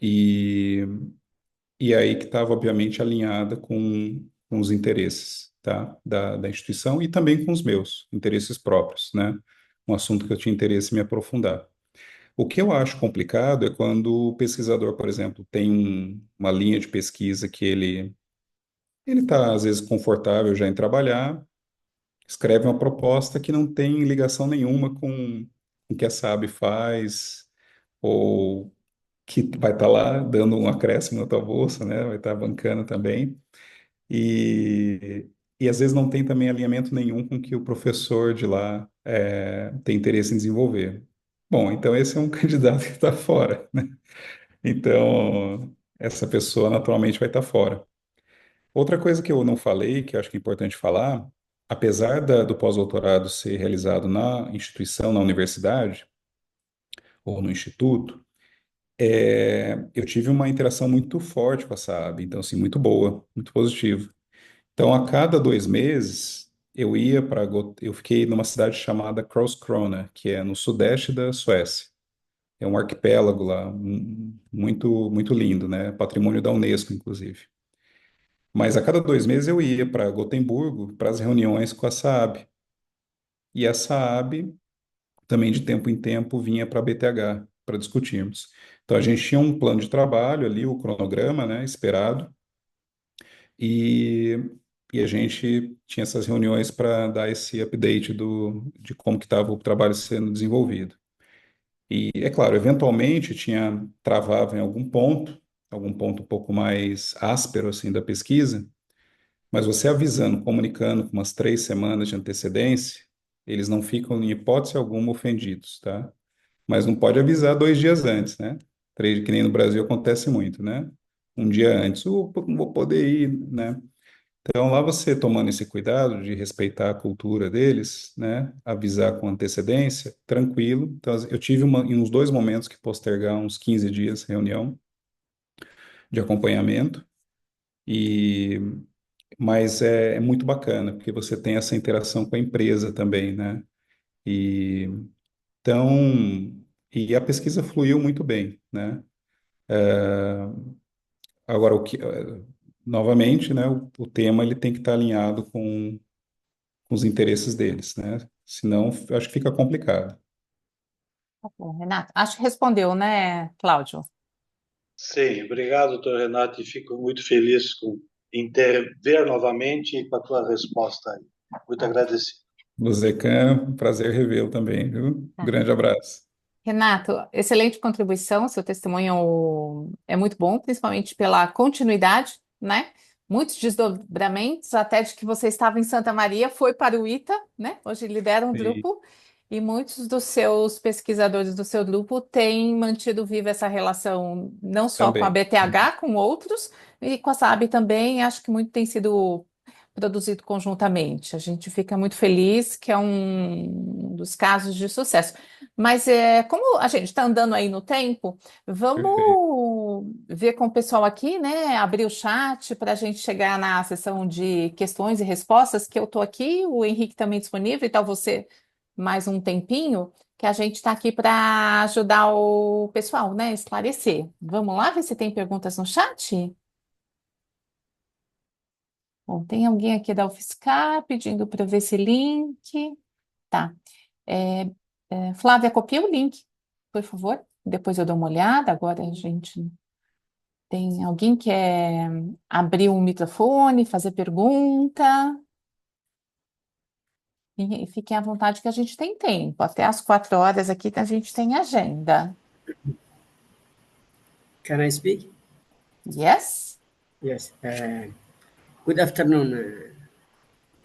e aí que estava, obviamente, alinhada com os interesses, tá? Da instituição e também com os meus interesses próprios, né? Um assunto que eu tinha interesse em me aprofundar. O que eu acho complicado é quando o pesquisador, por exemplo, tem uma linha de pesquisa que ele está, às vezes, confortável já em trabalhar, escreve uma proposta que não tem ligação nenhuma com o que a SAB faz, ou que vai estar lá dando um acréscimo na tua bolsa, né? Vai estar bancando também. E, e às vezes não tem também alinhamento nenhum com o que o professor de lá tem interesse em desenvolver. Bom, então esse é um candidato que está fora, né? Então, essa pessoa naturalmente vai estar fora. Outra coisa que eu não falei, que eu acho que é importante falar, apesar do pós-doutorado ser realizado na instituição, na universidade, ou no instituto, eu tive uma interação muito forte com a SAB, então, assim, muito boa, muito positiva. Então, a cada 2 meses, eu fiquei numa cidade chamada Karlskrona, que é no sudeste da Suécia. É um arquipélago lá, muito, muito lindo, né? Patrimônio da Unesco, inclusive. Mas a cada 2 meses eu ia para Gotemburgo para as reuniões com a SAAB. E a SAAB também de tempo em tempo vinha para a BTH para discutirmos. Então a gente tinha um plano de trabalho ali, o cronograma, né, esperado, e, e a gente tinha essas reuniões para dar esse update de como que estava o trabalho sendo desenvolvido. E é claro, eventualmente travava em algum ponto um pouco mais áspero assim da pesquisa. Mas você avisando, comunicando com umas 3 semanas de antecedência, eles não ficam, em hipótese alguma, ofendidos, tá? Mas não pode avisar 2 dias antes, né? Que nem no Brasil acontece muito, né? Um dia antes, não vou poder ir, né? Então, lá você tomando esse cuidado de respeitar a cultura deles, né? Avisar com antecedência, tranquilo. Então, eu tive em uns 2 momentos que postergar uns 15 dias reunião de acompanhamento. E mas é muito bacana, porque você tem essa interação com a empresa também, né? E então, e a pesquisa fluiu muito bem, né? Agora, novamente, né, o tema ele tem que estar alinhado com os interesses deles, né? Senão, eu acho que fica complicado. Tá bom, Renato. Acho que respondeu, né, Cláudio? Sim, obrigado, doutor Renato, e fico muito feliz em ver novamente e com a tua resposta aí. Muito Tá, agradecido. Luzecan, prazer revê-lo também, viu? tá. Grande abraço. Renato, excelente contribuição, seu testemunho é muito bom, principalmente pela continuidade, né? Muitos desdobramentos, até de que você estava em Santa Maria, foi para o ITA, né? Hoje lidera um E grupo, e muitos dos seus pesquisadores do seu grupo têm mantido viva essa relação, não só com a também. BTH, com outros, e com a SAB também, acho que muito tem sido produzido conjuntamente. A gente fica muito feliz que é um dos casos de sucesso. Mas como a gente está andando aí no tempo, Perfeito. vamos ver com o pessoal aqui, né? Abrir o chat para a gente chegar na sessão de questões e respostas, que eu estou aqui, o Henrique também disponível, e tal você mais um tempinho, que a gente está aqui para ajudar o pessoal, né? Esclarecer. Vamos lá ver se tem perguntas no chat? Bom, tem alguém aqui da UFSCar pedindo para ver esse link. Tá. É, Flávia, copia o link, por favor. Depois eu dou uma olhada. Agora a gente. Tem alguém que quer abrir o microfone, fazer pergunta? E fiquem à vontade que a gente tem tempo. Até às 4 horas aqui a gente tem agenda. Can I speak? Yes? Yes. Good afternoon,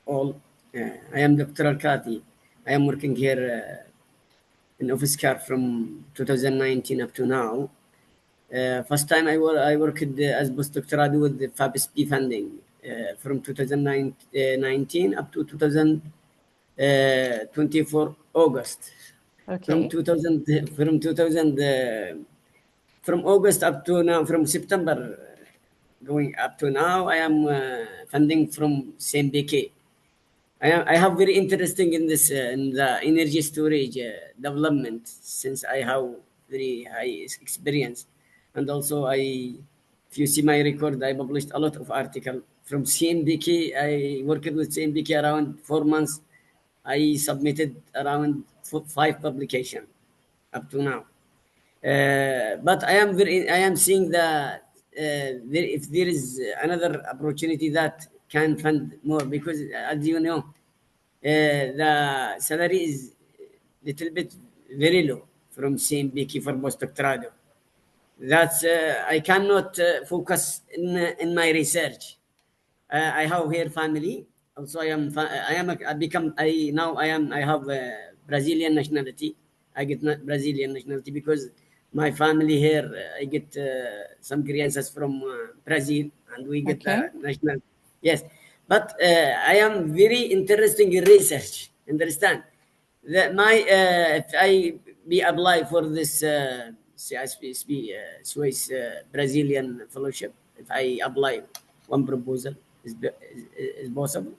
all. I am Dr. Alkati. I am working here in Office Car from 2019 up to now. First time I worked as postdoctoral with the FABSP funding from 2019 up to 2024 August. From Ok. 2000 from August up to now, from September going up to now, I am funding from CMBK. I have very interesting in this in the energy storage development since I have very high experience, and also if you see my record, I published a lot of article from CMBK. I worked with CMBK around 4 months. I submitted around 5 publication up to now. But I am seeing that if there is another opportunity that can fund more, because as you know, the salary is little bit very low from CMBK for postdoctorado. That's I cannot focus in my research. I have here family. Also, I become I now I have Brazilian nationality. I get Brazilian nationality because my family here. I get some crianças from Brazil, and we get Ok. the national. Yes, but I am very interested in research. Understand that my if I be apply for this CSP Swiss Brazilian fellowship, if I apply one proposal is possible.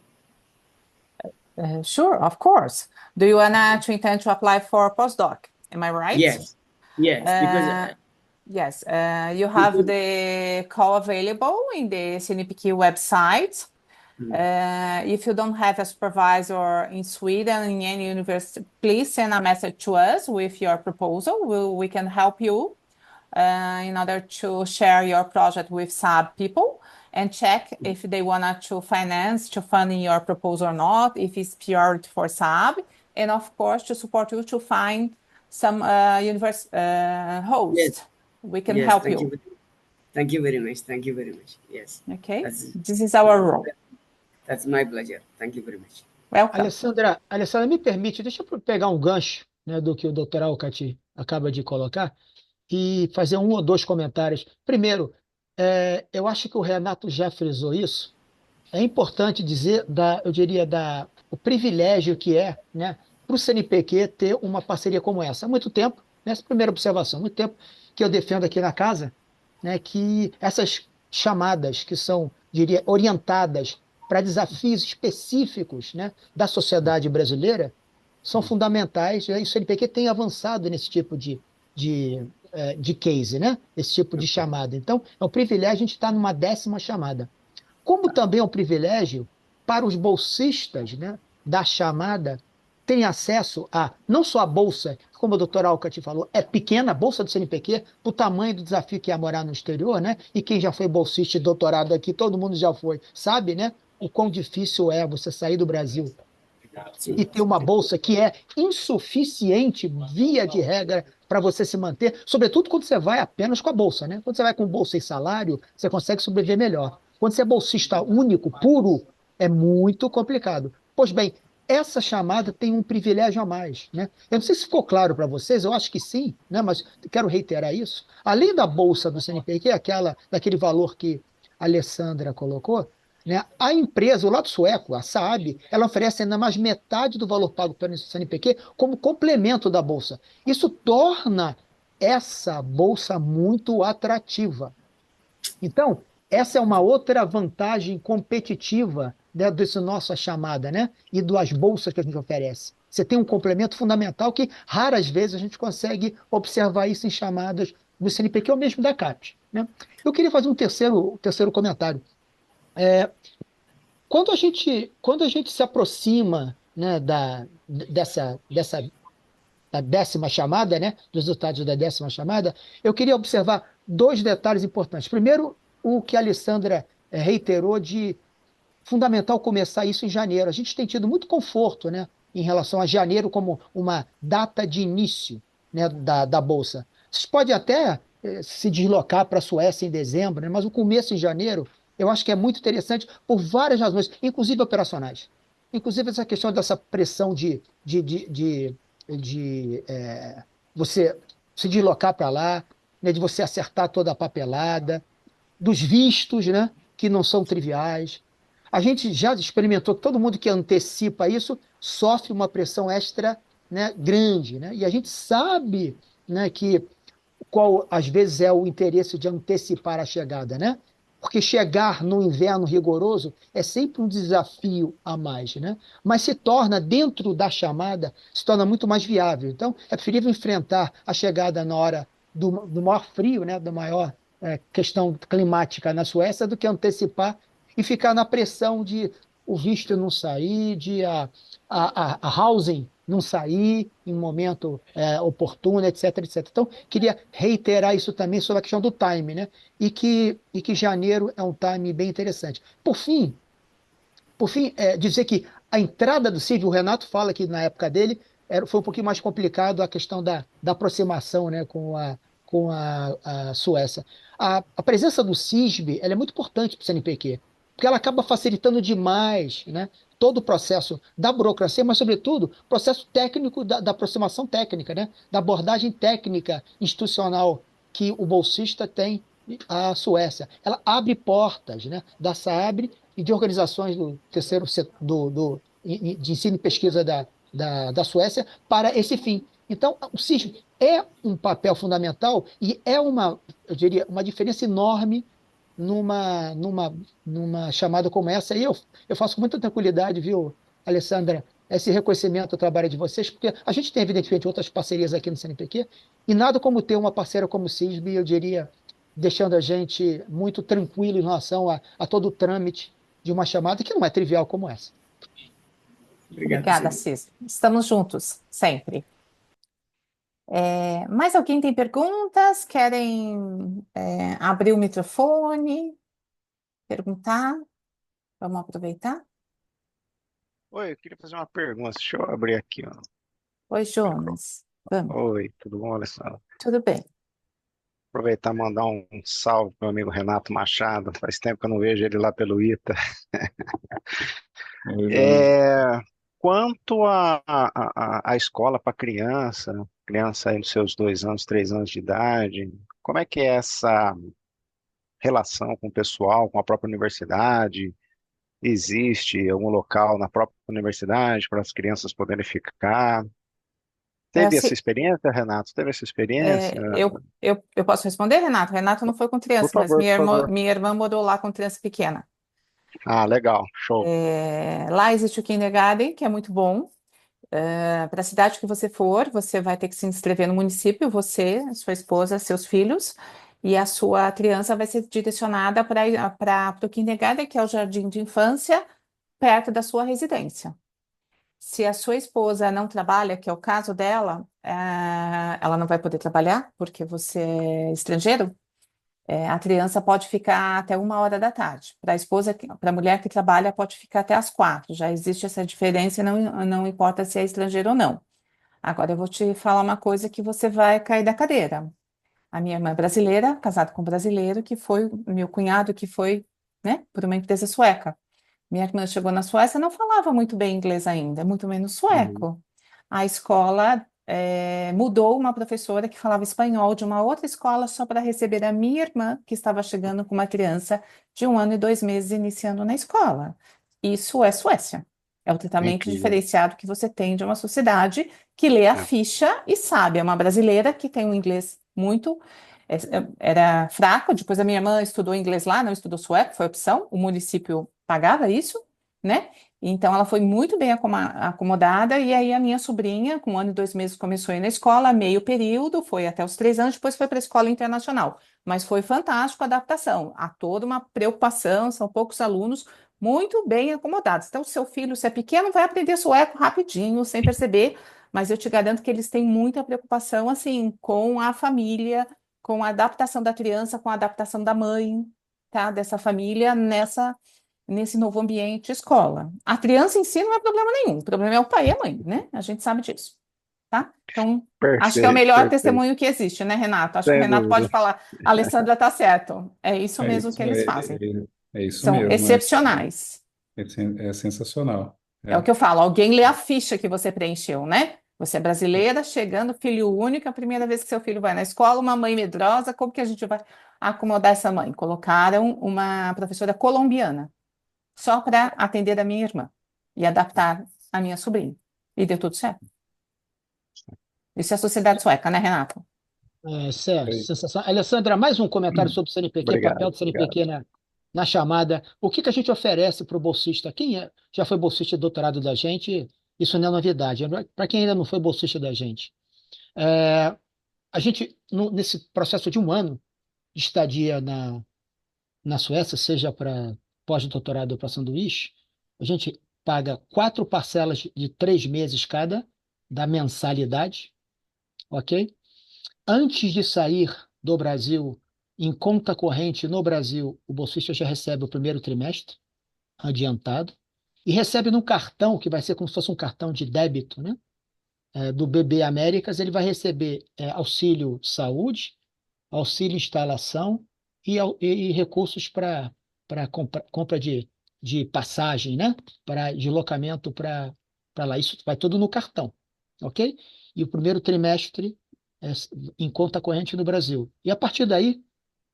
Sure, of course. Do you want to intend to apply for postdoc? Am I right? Yes, because Yes, you have the call available in the CNPq website. If you don't have a supervisor in Sweden, in any university, please send a message to us with your proposal. We can help you in order to share your project with SAB people and check if they want to fund your proposal or not, if it's priority for SAB, and of course, to support you to find some host. Yes. We can yes, help thank you. Thank you very much. Thank you very much. Yes, Okay, that's this is our role. that's my pleasure. Thank you very much. Welcome. Alessandra, me permite, deixa eu pegar um gancho, né, do que o Dr. Alcati acaba de colocar e fazer um ou dois comentários. Primeiro, eu acho que o Renato já frisou isso. É importante dizer, eu diria, o privilégio que é, né, para o CNPq ter uma parceria como essa. Há muito tempo, nessa primeira observação, há muito tempo que eu defendo aqui na casa, né, que essas chamadas que são, diria, orientadas para desafios específicos, né, da sociedade brasileira são fundamentais, e o CNPq tem avançado nesse tipo de case, né, esse tipo de chamada. Então, é um privilégio a gente estar numa 10ª chamada. Como também é um privilégio para os bolsistas, né, da chamada terem acesso a, não só a bolsa, como o doutor Alcati falou, é pequena, a bolsa do CNPq, o tamanho do desafio que é morar no exterior, né? E quem já foi bolsista e doutorado aqui, todo mundo já foi, sabe, né? O quão difícil é você sair do Brasil e ter uma bolsa que é insuficiente, via de regra, para você se manter, sobretudo quando você vai apenas com a bolsa, né? Quando você vai com bolsa e salário, você consegue sobreviver melhor. Quando você é bolsista único, puro, é muito complicado. Pois bem, essa chamada tem um privilégio a mais, né? Eu não sei se ficou claro para vocês, eu acho que sim, né? Mas quero reiterar isso. Além da bolsa do CNPq, que é daquele valor que a Alessandra colocou, né? A empresa, o lado sueco, a Saab, ela oferece ainda mais metade do valor pago pelo CNPq como complemento da bolsa. Isso torna essa bolsa muito atrativa. Então, essa é uma outra vantagem competitiva, né, desse nossa chamada, né, e das bolsas que a gente oferece. Você tem um complemento fundamental que raras vezes a gente consegue observar isso em chamadas do CNPq ou mesmo da CAPES, né? Eu queria fazer um terceiro comentário. Quando a gente se aproxima, né, dessa da 10ª chamada, né, dos resultados da 10ª chamada, eu queria observar dois detalhes importantes. Primeiro, o que a Alessandra reiterou de fundamental começar isso em janeiro. A gente tem tido muito conforto, né, em relação a janeiro como uma data de início, né, da Bolsa. Vocês podem até se deslocar para a Suécia em dezembro, né, mas o começo em janeiro eu acho que é muito interessante por várias razões, inclusive operacionais. Inclusive essa questão dessa pressão de você se deslocar para lá, né, de você acertar toda a papelada, dos vistos, né, que não são triviais. A gente já experimentou que todo mundo que antecipa isso sofre uma pressão extra, né, grande, né? E a gente sabe, né, que qual às vezes é o interesse de antecipar a chegada, né? Porque chegar no inverno rigoroso é sempre um desafio a mais, né? Mas se torna, dentro da chamada, se torna muito mais viável. Então, é preferível enfrentar a chegada na hora do maior frio, né? Da maior questão climática na Suécia, do que antecipar e ficar na pressão de o visto não sair, de a housing não sair em um momento oportuno, etc, etc. Então, queria reiterar isso também sobre a questão do time, né? E que janeiro é um time bem interessante. Por fim, dizer que a entrada do Cid, o Renato fala que na época dele foi um pouquinho mais complicado a questão da aproximação, né, com a Suécia. A presença do CISB ela é muito importante para o CNPq, porque ela acaba facilitando demais, né, todo o processo da burocracia, mas, sobretudo, o processo técnico da aproximação técnica, né, da abordagem técnica institucional que o bolsista tem à Suécia. Ela abre portas, né, da SAAB e de organizações do terceiro setor, de ensino e pesquisa da Suécia para esse fim. Então, o CISB é um papel fundamental e é eu diria, uma diferença enorme numa chamada como essa. E eu faço com muita tranquilidade, viu, Alessandra, esse reconhecimento ao trabalho de vocês, porque a gente tem, evidentemente, outras parcerias aqui no CNPq, e nada como ter uma parceira como o CISB, eu diria, deixando a gente muito tranquilo em relação a todo o trâmite de uma chamada que não é trivial como essa. Obrigado, Obrigada, Cid. Cis. Estamos juntos, sempre. Mais alguém tem perguntas? Querem abrir o microfone, perguntar? Vamos aproveitar? Oi, eu queria fazer uma pergunta. Deixa eu abrir aqui, ó. Oi, Jonas. Vamos, Oi, tudo bom, Alessandro? tudo bem. Aproveitar e mandar um salve pro meu amigo Renato Machado. Faz tempo que eu não vejo ele lá pelo ITA. Oi, Jonas. Quanto à escola para criança aí nos seus 2 anos, 3 anos de idade, como é que é essa relação com o pessoal, com a própria universidade? Existe algum local na própria universidade para as crianças poderem ficar? É Teve essa assim, experiência, Renato? Teve essa experiência? eu posso responder, Renato? Renato não foi com Por criança, mas favor, por favor. minha irmã morou lá com criança pequena. Ah, legal, show. Lá existe o kindergarten, que é muito bom. Para a cidade que você for, você vai ter que se inscrever no município, você, sua esposa, seus filhos, e a sua criança vai ser direcionada para o kindergarten, que é o jardim de infância, perto da sua residência. Se a sua esposa não trabalha, que é o caso dela, ela não vai poder trabalhar porque você é estrangeiro. A criança pode ficar até 1 hora da tarde. Para a esposa, para a mulher que trabalha, pode ficar até às 4. Já existe essa diferença, não importa se é estrangeiro ou não. Agora eu vou te falar uma coisa que você vai cair da cadeira. A minha irmã é brasileira, casada com um brasileiro, que foi meu cunhado, que foi, né, por uma empresa sueca. Minha irmã chegou na Suécia, não falava muito bem inglês ainda, muito menos Uhum. sueco. A escola mudou uma professora que falava espanhol de uma outra escola só para receber a minha irmã, que estava chegando com uma criança de 1 ano e 2 meses iniciando na escola. Isso é Suécia. É o tratamento Incrível. diferenciado que você tem de uma sociedade que lê a É. ficha e sabe. É uma brasileira que tem um inglês muito. Era fraco, depois a minha irmã estudou inglês lá, não estudou sueco, foi opção, o município pagava isso, né? Então ela foi muito bem acomodada, e aí a minha sobrinha, com 1 ano e 2 meses, começou a ir na escola, meio período, foi até os 3 anos, depois foi para a escola internacional. Mas foi fantástico a adaptação, há toda uma preocupação, são poucos alunos, muito bem acomodados. Então, seu filho, se é pequeno, vai aprender sueco rapidinho, sem perceber, mas eu te garanto que eles têm muita preocupação, assim, com a família, com a adaptação da criança, com a adaptação da mãe, tá? Dessa família nesse novo ambiente escola. A criança em si não é problema nenhum, o problema é o pai e a mãe, né? A gente sabe disso, tá? Então, acho que é o Perfeito, melhor perfeito. testemunho que existe, né, Renato? Acho que o Sem Renato pode dúvida. falar, a Alessandra tá certo. É isso É mesmo isso, que eles fazem. é isso São mesmo, excepcionais. é sensacional. É o que eu falo, alguém lê a ficha que você preencheu, né? Você é brasileira, chegando, filho único, a primeira vez que seu filho vai na escola, uma mãe medrosa, como que a gente vai acomodar essa mãe? Colocaram uma professora colombiana, só para atender a minha irmã e adaptar a minha sobrinha. E deu tudo certo. Isso é a sociedade sueca, né, Renato? Certo, É, sensacional. Alessandra, mais um comentário sobre o CNPq, papel Obrigado, do obrigado. CNPq na chamada. O que que a gente oferece para o bolsista? Já foi bolsista de doutorado da gente, isso não é novidade. Para quem ainda não foi bolsista da gente, é, a gente, nesse processo de um ano de estadia na Suécia, seja para pós-doutorado ou para sanduíche, a gente paga 4 parcelas de 3 meses cada da mensalidade, ok? Antes de sair do Brasil, em conta corrente no Brasil, o bolsista já recebe o primeiro trimestre adiantado e recebe no cartão, que vai ser como se fosse um cartão de débito, né? Do BB Américas, ele vai receber auxílio de saúde, auxílio instalação e recursos para compra de passagem, né? Para deslocamento para lá. Isso vai tudo no cartão, ok? E o primeiro trimestre é em conta corrente no Brasil. E a partir daí,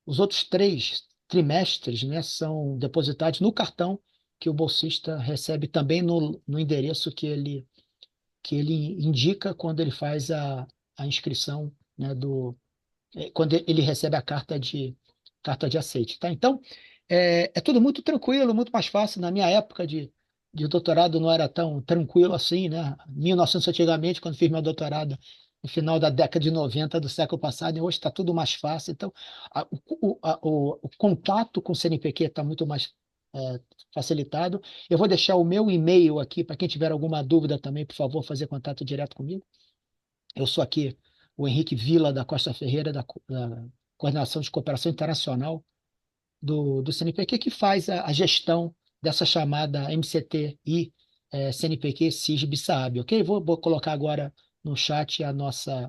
os outros 3 trimestres, né, são depositados no cartão que o bolsista recebe também no endereço que ele indica quando ele faz a inscrição, né, quando ele recebe a carta de aceite, tá? Então, é tudo muito tranquilo, muito mais fácil. Na minha época de doutorado não era tão tranquilo assim, né? 1900 antigamente, quando fiz meu doutorado, no final da década de 90 do século passado, e hoje está tudo mais fácil. Então, o contato com o CNPq está muito mais é, facilitado. Eu vou deixar o meu e-mail aqui para quem tiver alguma dúvida também, por favor, fazer contato direto comigo. Eu sou aqui o Henrique Vila da Costa Ferreira, da Coordenação de Cooperação Internacional do CNPq, que faz a gestão dessa chamada MCTI CNPq SISB Saab, ok? Vou colocar agora no chat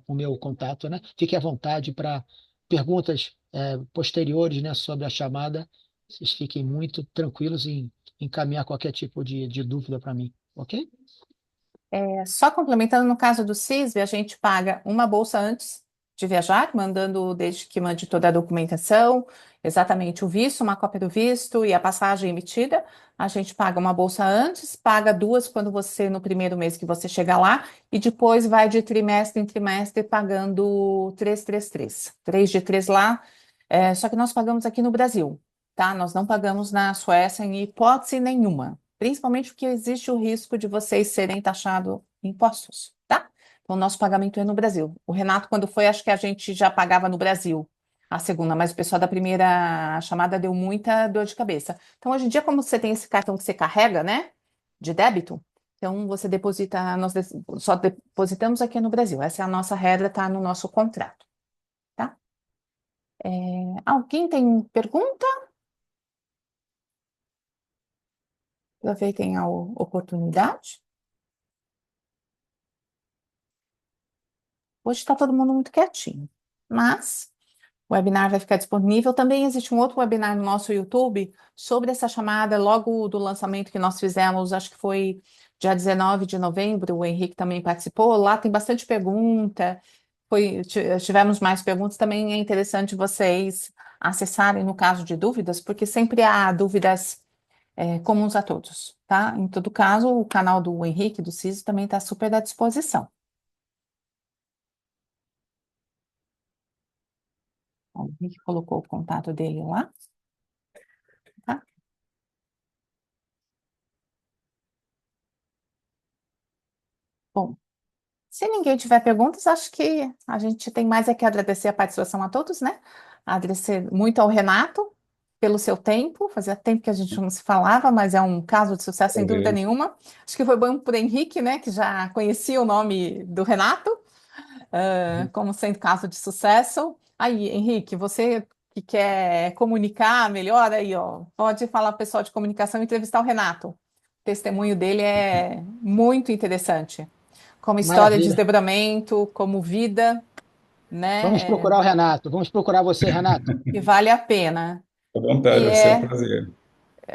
o meu contato, né? Fique à vontade para perguntas posteriores, né, sobre a chamada. Vocês fiquem muito tranquilos em encaminhar qualquer tipo de dúvida para mim, ok? Só complementando, no caso do CISV, a gente paga uma bolsa antes de viajar, mandando desde que mande toda a documentação, exatamente o visto, uma cópia do visto e a passagem emitida. A gente paga uma bolsa antes, paga duas quando no primeiro mês que você chegar lá, e depois vai de trimestre em trimestre pagando 333. 3 de 3 lá, só que nós pagamos aqui no Brasil, tá? Nós não pagamos na Suécia em hipótese nenhuma. Principalmente porque existe o risco de vocês serem taxados impostos, tá? Então, o nosso pagamento é no Brasil. O Renato, quando foi, acho que a gente já pagava no Brasil a segunda, mas o pessoal da primeira chamada deu muita dor de cabeça. Então, hoje em dia, como você tem esse cartão que você carrega, né, de débito, então você deposita, só depositamos aqui no Brasil. Essa é a nossa regra, tá no nosso contrato, tá? Alguém tem pergunta? Aproveitem a oportunidade. Hoje está todo mundo muito quietinho, mas o webinar vai ficar disponível. Também existe um outro webinar no nosso YouTube sobre essa chamada, logo do lançamento que nós fizemos, acho que foi dia 19 de novembro, o Henrique também participou. Lá tem bastante pergunta, tivemos mais perguntas. Também é interessante vocês acessarem no caso de dúvidas, porque sempre há dúvidas comuns a todos, tá? Em todo caso, o canal do Henrique, do CISO, também está super à disposição. O Henrique colocou o contato dele lá, tá? Bom, se ninguém tiver perguntas, acho que a gente tem mais é que agradecer a participação a todos, né? Agradecer muito ao Renato pelo seu tempo. Fazia tempo que a gente não se falava, mas é um caso de sucesso, sem dúvida Prazer. nenhuma. Acho que foi bom para o Henrique, né, que já conhecia o nome do Renato, como sendo caso de sucesso. Aí, Henrique, você que quer comunicar melhor aí, ó, pode falar para o pessoal de comunicação e entrevistar o Renato. O testemunho dele é muito interessante, como história de Maravilha. desdobramento, como vida, Vamos né, procurar o Renato. Vamos procurar você, Renato. que vale a pena. À E vontade, vai ser um é prazer.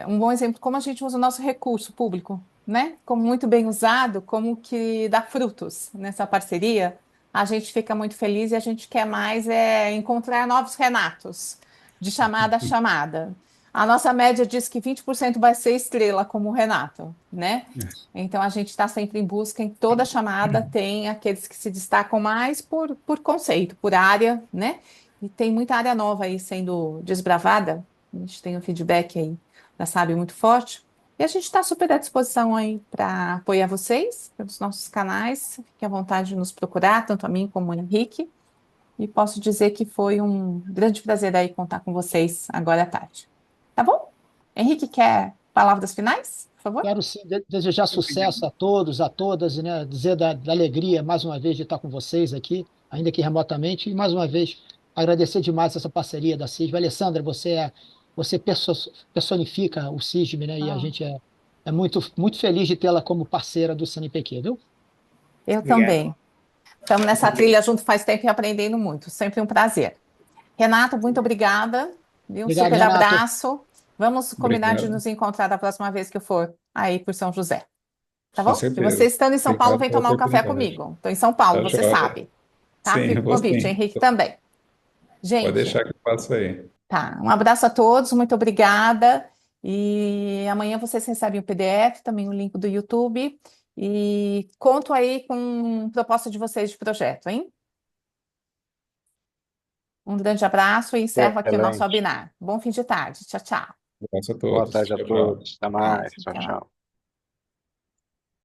um bom exemplo de como a gente usa o nosso recurso público, né? Como muito bem usado, como que dá frutos nessa parceria. A gente fica muito feliz e a gente quer mais encontrar novos Renatos, de chamada a chamada. A nossa média diz que 20% vai ser estrela como o Renato, né? Então a gente está sempre em busca, em toda chamada tem aqueles que se destacam mais por conceito, por área, né? E tem muita área nova aí sendo desbravada. A gente tem um feedback aí da SAB muito forte. E a gente está super à disposição aí para apoiar vocês pelos nossos canais. Fiquem à vontade de nos procurar, tanto a mim como o Henrique. E posso dizer que foi um grande prazer aí contar com vocês agora à tarde. Tá bom? Henrique, quer palavras finais, por favor? Quero sim desejar sucesso a todos, a todas, né? Dizer da alegria, mais uma vez, de estar com vocês aqui, ainda que remotamente, e mais uma vez agradecer demais essa parceria da CISB. Alessandra, você personifica o CISB, né? E a Ah, gente é muito, muito feliz de tê-la como parceira do CNPq, viu? eu Obrigado. também. Estamos nessa trilha junto faz tempo e aprendendo muito. Sempre um prazer. Renato, muito obrigada. Viu? Um Obrigado, super Renato. abraço. Vamos combinar de Obrigado, nos encontrar da próxima vez que eu for aí por São José. Tá com bom? E você certeza. estando em São Paulo, Obrigado vem pela tomar um café oportunidade. comigo. Estou em São Paulo, Tá você joia. sabe. Tá? Sim, Fica o vou convite, sim. Henrique também. Pode Gente, deixar que eu passo aí. tá. Um abraço a todos, muito obrigada. E amanhã vocês recebem o PDF, também o link do YouTube. E conto aí com proposta de vocês de projeto, hein? Um grande abraço e encerro aqui o nosso Excelente. webinar. Bom fim de tarde. Tchau, tchau. Um abraço a Boa todos. tarde a Tchau, tchau. todos. Até Tá, mais. Tchau, até lá. tchau.